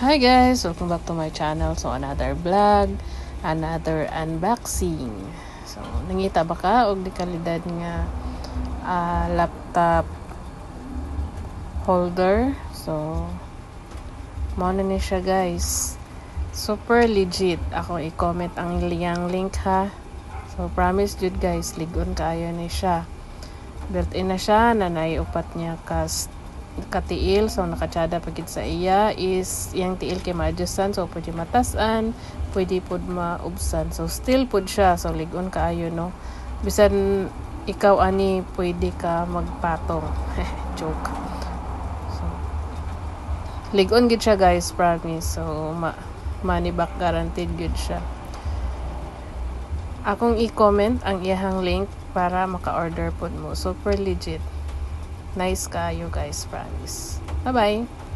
Hi guys! Welcome back to my channel. So, another vlog, another unboxing. So, nangita ba ka og di kalidad nga laptop holder? So, mao na ni siya guys. Super legit. Ako i-comment ang link ha. So, promise jud guys, ligon kaayo ni siya. Built-in na siya, nanay upat niya katiil, so nakatsada pagit sa iya is iyang tiil kay maadjustan, so pwede matasan, pwede pod maubsan, so still pod siya, so ligon kaayo no, bisan ikaw ani pwede ka magpatong joke. So ligon gid siya guys, promise. So money back guaranteed gid siya. Akong i-comment ang iyang link para maka-order pod mo. Super legit. Nice kayo guys, promise. Bye-bye!